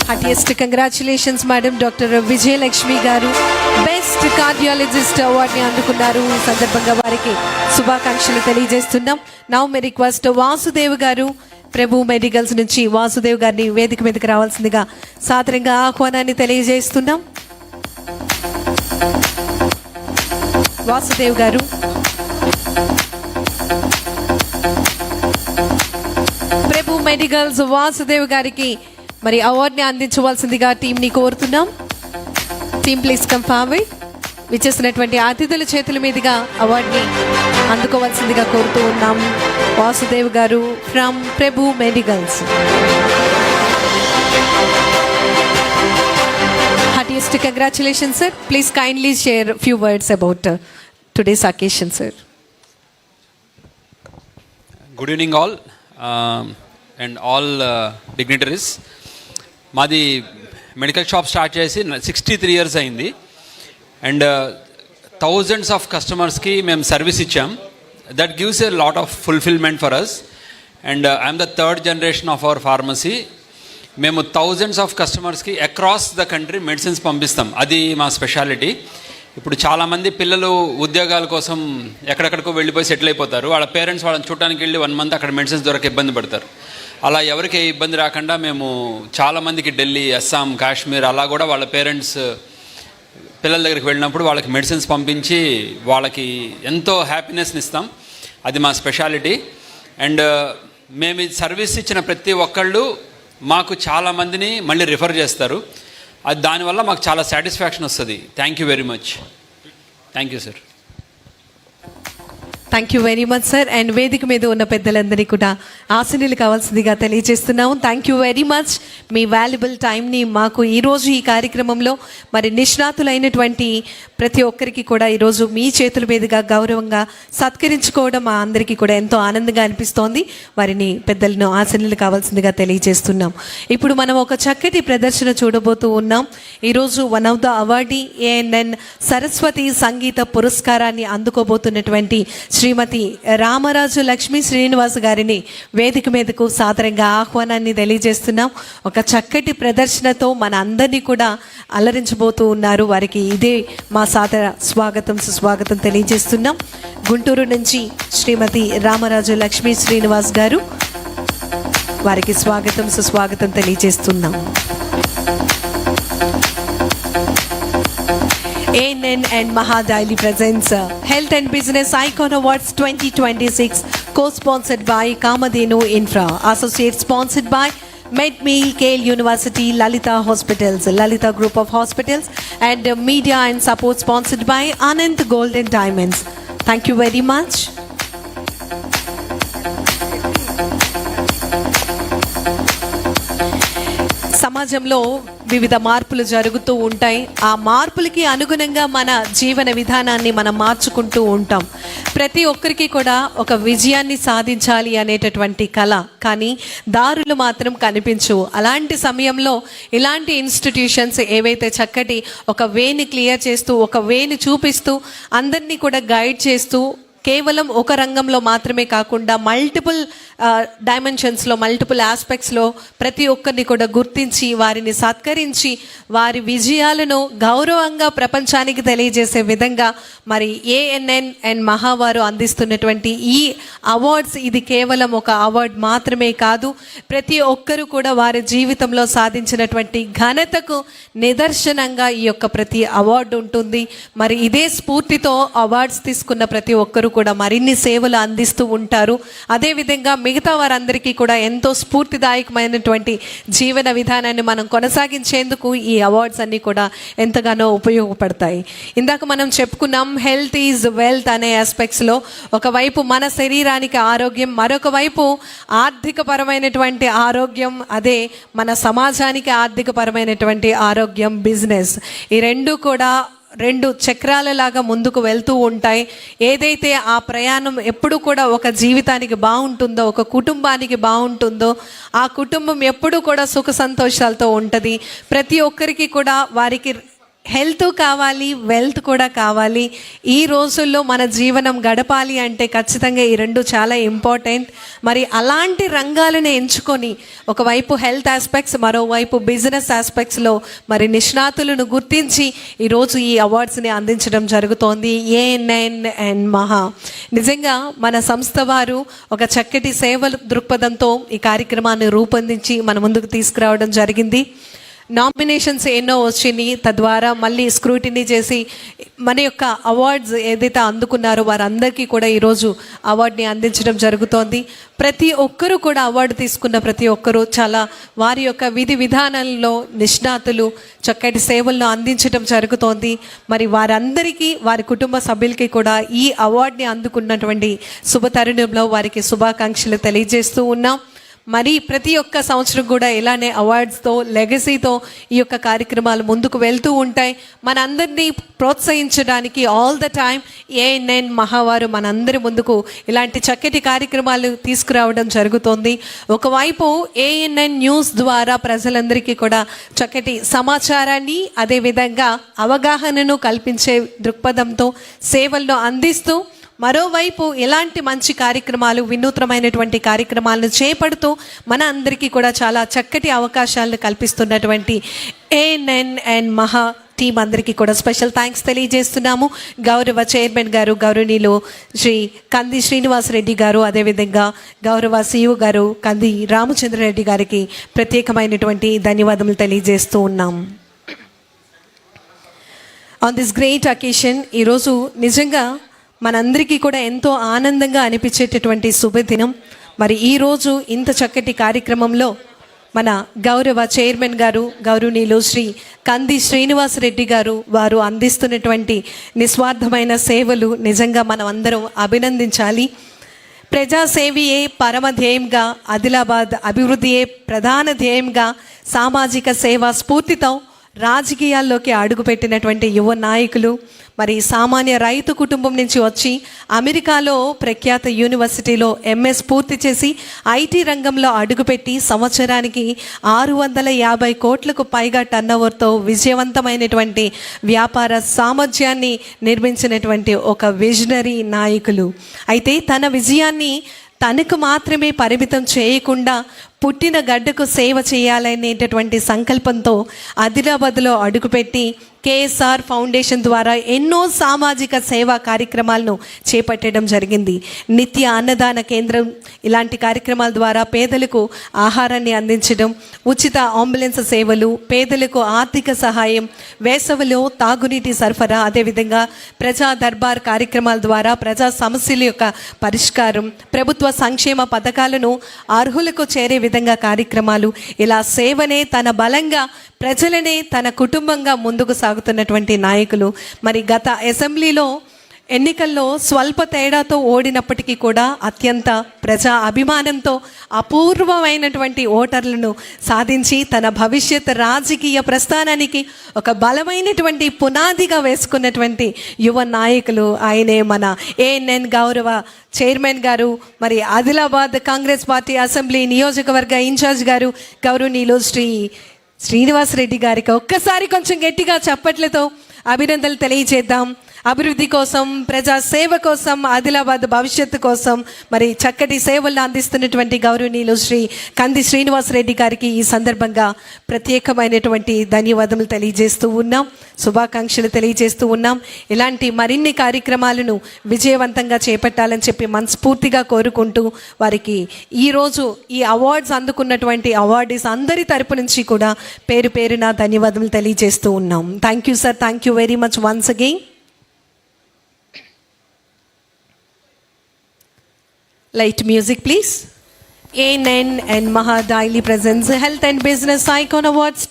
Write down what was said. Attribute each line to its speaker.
Speaker 1: Heartiest congratulations madam. Doctor Vijayalakshmi గారు best cardiologist అవార్డుని అందుకున్నారు. ఈ సందర్భంగా వారికి శుభాకాంక్షలు తెలియజేస్తున్నాం. నౌ మే రిక్వెస్ట్ వాసుదేవ్ గారు, ప్రభు మెడికల్స్ నుంచి వాసుదేవ్ గారిని వేదిక మీదకి రావాల్సిందిగా సాదరంగా ఆహ్వానాన్ని తెలియజేస్తున్నాం. వాసుదేవ్ గారు ప్రభు మెడికల్స్ వాసుదేవ్ గారికి మరి అవార్డుని అందించవలసిందిగా టీంని కోరుతున్నాం. Team please come forward. విచ్చేసినటువంటి అతిథుల చేతుల మీదుగా అవార్డుని అందుకోవాల్సిందిగా కోరుతూ ఉన్నాం. వాసుదేవ్ గారు from Prabhu medicals. Heartiest congratulations sir. Please kindly share few words about today's occasion, sir.
Speaker 2: Good evening all and all dignitaries. మాది మెడికల్ షాప్ స్టార్ట్ చేసి 63 years అయింది అండ్ థౌజండ్స్ ఆఫ్ కస్టమర్స్కి మేము సర్వీస్ ఇచ్చాం. That gives a lot of fulfilment for us and I'm the third generation of our pharmacy. మేము thousands of కస్టమర్స్కి across the country medicines పంపిస్తాం. అది మా స్పెషాలిటీ. ఇప్పుడు చాలామంది పిల్లలు ఉద్యోగాల కోసం ఎక్కడెక్కడికో వెళ్ళిపోయి సెటిల్ అయిపోతారు. వాళ్ళ పేరెంట్స్ వాళ్ళని చూడడానికి వెళ్ళి 1 month అక్కడ మెడిసిన్స్ దొరక ఇబ్బంది పడతారు. అలా ఎవరికి ఇబ్బంది రాకుండా మేము చాలామందికి ఢిల్లీ, అస్సాం, కాశ్మీర్ అలా కూడా వాళ్ళ పేరెంట్స్ పిల్లల దగ్గరికి వెళ్ళినప్పుడు వాళ్ళకి మెడిసిన్స్ పంపించి వాళ్ళకి ఎంతో హ్యాపీనెస్ని ఇస్తాం. అది మా స్పెషాలిటీ. అండ్ మేము ఈ సర్వీస్ ఇచ్చిన ప్రతి ఒక్కళ్ళు మాకు చాలామందిని మళ్ళీ రిఫర్ చేస్తారు. అది దానివల్ల మాకు చాలా సాటిస్ఫాక్షన్ వస్తుంది. Thank you very much. Thank you sir.
Speaker 1: Thank you very much sir. And వేదిక మీద ఉన్న పెద్దలందరినీ కూడా ఆశీనులు కావాల్సిందిగా తెలియజేస్తున్నాము. Thank you very much. Me valuable టైంని మాకు ఈరోజు ఈ కార్యక్రమంలో మరి నిష్ణాతులైనటువంటి ప్రతి ఒక్కరికి కూడా ఈరోజు మీ చేతుల మీదుగా గౌరవంగా సత్కరించుకోవడం మా అందరికీ కూడా ఎంతో ఆనందంగా అనిపిస్తోంది. వారిని పెద్దలను ఆశీనులు కావాల్సిందిగా తెలియజేస్తున్నాం. ఇప్పుడు మనం ఒక చక్కటి ప్రదర్శన చూడబోతూ ఉన్నాం. ఈరోజు one of the awardee ANN Saraswati సంగీత పురస్కారాన్ని అందుకోబోతున్నటువంటి శ్రీమతి రామరాజు లక్ష్మీ శ్రీనివాస్ గారిని వేదిక మీదకు సాదరంగా ఆహ్వానాన్ని తెలియజేస్తున్నాం. ఒక చక్కటి ప్రదర్శనతో మన అందరినీ కూడా అలరించబోతూ ఉన్నారు. వారికి ఇదే మా సాదర స్వాగతం సుస్వాగతం తెలియజేస్తున్నాం. గుంటూరు నుంచి శ్రీమతి రామరాజు లక్ష్మీ శ్రీనివాస్ గారు, వారికి స్వాగతం సుస్వాగతం తెలియజేస్తున్నాం. ANN and Mahadaily presents Health and Business Icon Awards 2026, co-sponsored by Kamadhenu Infra, associate sponsored by MedMeal, Kale University, Lalita Hospitals, Lalita Group of Hospitals, and media and support sponsored by Anand Gold and Diamonds. Thank you very much. సమాజంలో వివిధ మార్పులు జరుగుతూ ఉంటాయి. ఆ మార్పులకి అనుగుణంగా మన జీవన విధానాన్ని మనం మార్చుకుంటూ ఉంటాం. ప్రతి ఒక్కరికి కూడా ఒక విజయాన్ని సాధించాలి అనేటటువంటి కళ, కానీ దారులు మాత్రం కనిపించవు. అలాంటి సమయంలో ఇలాంటి ఇన్స్టిట్యూషన్స్ ఏవైతే చక్కటి ఒక వేని క్లియర్ చేస్తూ, ఒక వేని చూపిస్తూ, అందరినీ కూడా గైడ్ చేస్తూ, కేవలం ఒక రంగంలో మాత్రమే కాకుండా మల్టిపుల్ డైమెన్షన్స్లో, మల్టిపుల్ ఆస్పెక్ట్స్లో ప్రతి ఒక్కరిని కూడా గుర్తించి వారిని సత్కరించి వారి విజయాలను గౌరవంగా ప్రపంచానికి తెలియజేసే విధంగా మరి ANN అండ్ మహావారు అందిస్తున్నటువంటి ఈ అవార్డ్స్, ఇది కేవలం ఒక అవార్డ్ మాత్రమే కాదు, ప్రతి ఒక్కరూ కూడా వారి జీవితంలో సాధించినటువంటి ఘనతకు నిదర్శనంగా ఈ యొక్క ప్రతి అవార్డు ఉంటుంది. మరి ఇదే స్ఫూర్తితో అవార్డ్స్ తీసుకున్న ప్రతి ఒక్కరూ కూడా మరిన్ని సేవలు అందిస్తూ ఉంటారు. అదేవిధంగా మిగతా వారందరికీ కూడా ఎంతో స్ఫూర్తిదాయకమైనటువంటి జీవన విధానాన్ని మనం కొనసాగించేందుకు ఈ అవార్డ్స్ అన్నీ కూడా ఎంతగానో ఉపయోగపడతాయి. ఇందాక మనం చెప్పుకున్నాం హెల్త్ ఈజ్ వెల్త్ అనే ఆస్పెక్ట్స్లో ఒకవైపు మన శరీరానికి ఆరోగ్యం, మరొక వైపు ఆర్థికపరమైనటువంటి ఆరోగ్యం, అదే మన సమాజానికి ఆర్థికపరమైనటువంటి ఆరోగ్యం, బిజినెస్, ఈ రెండు కూడా 2 చక్రాలలాగా ముందుకు వెళ్తూ ఉంటాయి. ఏదైతే ఆ ప్రయాణం ఎప్పుడు కూడా ఒక జీవితానికి బాగుంటుందో, ఒక కుటుంబానికి బాగుంటుందో, ఆ కుటుంబం ఎప్పుడు కూడా సుఖ సంతోషాలతో ఉంటుంది. ప్రతి ఒక్కరికి కూడా వారికి హెల్త్ కావాలి, వెల్త్ కూడా కావాలి. ఈ రోజుల్లో మన జీవనం గడపాలి అంటే ఖచ్చితంగా ఈ రెండు చాలా ఇంపార్టెంట్. మరి అలాంటి రంగాలను ఎంచుకొని ఒకవైపు హెల్త్ ఆస్పెక్ట్స్, మరోవైపు బిజినెస్ ఆస్పెక్ట్స్లో మరి నిష్ణాతులను గుర్తించి ఈరోజు ఈ అవార్డ్స్ని అందించడం జరుగుతోంది. ఏఎన్ఎన్ అండ్ మహా నిజంగా మన సంస్థ వారు ఒక చక్కటి సేవ దృక్పథంతో ఈ కార్యక్రమాన్ని రూపొందించి మన ముందుకు తీసుకురావడం జరిగింది. నామినేషన్స్ ఎన్నో వచ్చినాయి, తద్వారా మళ్ళీ స్క్రూటినీ చేసి మన యొక్క అవార్డ్స్ ఏదైతే అందుకున్నారో వారందరికీ కూడా ఈరోజు అవార్డుని అందించడం జరుగుతోంది. ప్రతి ఒక్కరూ కూడా అవార్డు తీసుకున్న ప్రతి ఒక్కరూ చాలా వారి యొక్క విధి విధానాల్లో నిష్ణాతులు, చక్కటి సేవలను అందించడం జరుగుతోంది. మరి వారందరికీ, వారి కుటుంబ సభ్యులకి కూడా ఈ అవార్డుని అందుకున్నటువంటి శుభ తరుణంలో వారికి శుభాకాంక్షలు తెలియజేస్తూ ఉన్నాం. మరి ప్రతి ఒక్క సంవత్సరం కూడా ఇలానే అవార్డ్స్తో, లెగసీతో ఈ యొక్క కార్యక్రమాలు ముందుకు వెళ్తూ ఉంటాయి. మనందరినీ ప్రోత్సహించడానికి ఆల్ ద టైమ్ ఏఎన్ఎన్ మహావారు మనందరి ముందుకు ఇలాంటి చక్కటి కార్యక్రమాలు తీసుకురావడం జరుగుతుంది. ఒకవైపు ఏఎన్ఎన్ న్యూస్ ద్వారా ప్రజలందరికీ కూడా చక్కటి సమాచారాన్ని, అదేవిధంగా అవగాహనను కల్పించే దృక్పథంతో సేవలను అందిస్తూ, మరోవైపు ఎలాంటి మంచి కార్యక్రమాలు, వినూత్నమైనటువంటి కార్యక్రమాలను చేపడుతూ మన అందరికీ కూడా చాలా చక్కటి అవకాశాలను కల్పిస్తున్నటువంటి ఏఎన్ఎన్ అండ్ మహా టీం అందరికీ కూడా స్పెషల్ థ్యాంక్స్ తెలియజేస్తున్నాము. గౌరవ చైర్మన్ గారు, గౌరవనీయులు శ్రీ కంది శ్రీనివాసరెడ్డి గారు, అదేవిధంగా గౌరవ సిఇఓ గారు కంది రామచంద్రారెడ్డి గారికి ప్రత్యేకమైనటువంటి ధన్యవాదములు తెలియజేస్తూ ఉన్నాం. ఆన్ దిస్ గ్రేట్ అకేషన్ ఈరోజు నిజంగా మనందరికీ కూడా ఎంతో ఆనందంగా అనిపించేటటువంటి శుభదినం. మరి ఈరోజు ఇంత చక్కటి కార్యక్రమంలో మన గౌరవ చైర్మన్ గారు, గౌరవనీయులు శ్రీ కంది శ్రీనివాసరెడ్డి గారు, వారు అందిస్తున్నటువంటి నిస్వార్థమైన సేవలు నిజంగా మనం అందరం అభినందించాలి. ప్రజాసేవయే పరమ ధ్యేయంగా, ఆదిలాబాద్ అభివృద్ధియే ప్రధాన ధ్యేయంగా, సామాజిక సేవా స్ఫూర్తితో రాజకీయాల్లోకి అడుగుపెట్టినటువంటి యువ నాయకులు. మరి సామాన్య రైతు కుటుంబం నుంచి వచ్చి అమెరికాలో ప్రఖ్యాత యూనివర్సిటీలో ఎంఎస్ పూర్తి చేసి ఐటీ రంగంలో అడుగుపెట్టి సంవత్సరానికి 650 కోట్లకు పైగా టర్నోవర్తో విజయవంతమైనటువంటి వ్యాపార సామర్థ్యాన్ని నిర్మించినటువంటి ఒక విజనరీ నాయకులు. అయితే తన విజయాన్ని తనకు మాత్రమే పరిమితం చేయకుండా పుట్టిన గడ్డకు సేవ చేయాలనేటటువంటి సంకల్పంతో ఆదిలాబాద్లో అడుగుపెట్టి కేఎస్ఆర్ ఫౌండేషన్ ద్వారా ఎన్నో సామాజిక సేవా కార్యక్రమాలను చేపట్టడం జరిగింది. నిత్య అన్నదాన కేంద్రం ఇలాంటి కార్యక్రమాల ద్వారా పేదలకు ఆహారాన్ని అందించడం, ఉచిత అంబులెన్స్ సేవలు, పేదలకు ఆర్థిక సహాయం, వేసవిలో తాగునీటి సరఫరా, అదేవిధంగా ప్రజా దర్బార్ కార్యక్రమాల ద్వారా ప్రజా సమస్యల యొక్క పరిష్కారం, ప్రభుత్వ సంక్షేమ పథకాలను అర్హులకు చేరే విధంగా కార్యక్రమాలు, ఇలా సేవనే తన బలంగా, ప్రజలనే తన కుటుంబంగా ముందుకు సాగుతున్నటువంటి నాయకులు. మరి గత అసెంబ్లీలో ఎన్నికల్లో స్వల్ప తేడాతో ఓడినప్పటికీ కూడా అత్యంత ప్రజా అభిమానంతో అపూర్వమైనటువంటి ఓటర్లను సాధించి తన భవిష్యత్ రాజకీయ ప్రస్థానానికి ఒక బలమైనటువంటి పునాదిగా వేసుకున్నటువంటి యువ నాయకులు ఆయనే మన ఏఎన్ఎన్ గౌరవ చైర్మన్ గారు, మరి ఆదిలాబాద్ కాంగ్రెస్ పార్టీ అసెంబ్లీ నియోజకవర్గ ఇన్ఛార్జ్ గారు గౌరవనీయులు శ్రీ శ్రీనివాసరెడ్డి గారికి ఒక్కసారి కొంచెం గట్టిగా చప్పట్లతో అభినందనలు తెలియజేద్దాం. అభివృద్ధి కోసం, ప్రజా సేవ కోసం, ఆదిలాబాద్ భవిష్యత్తు కోసం మరి చక్కటి సేవలను అందిస్తున్నటువంటి గౌరవనీయులు శ్రీ కంది శ్రీనివాసరెడ్డి గారికి ఈ సందర్భంగా ప్రత్యేకమైనటువంటి ధన్యవాదములు తెలియజేస్తూ ఉన్నాం, శుభాకాంక్షలు తెలియజేస్తూ ఉన్నాం. ఇలాంటి మరిన్ని కార్యక్రమాలను విజయవంతంగా చేపట్టాలని చెప్పి మనస్ఫూర్తిగా కోరుకుంటూ వారికి ఈరోజు ఈ అవార్డ్స్ అందుకున్నటువంటి అవార్డీస్ అందరి తరపు నుంచి కూడా పేరు పేరున ధన్యవాదములు తెలియజేస్తూ ఉన్నాం. Thank you sir, thank you very much once again. Light music please. ANN and Maha daily presents Health and Business Icon Awards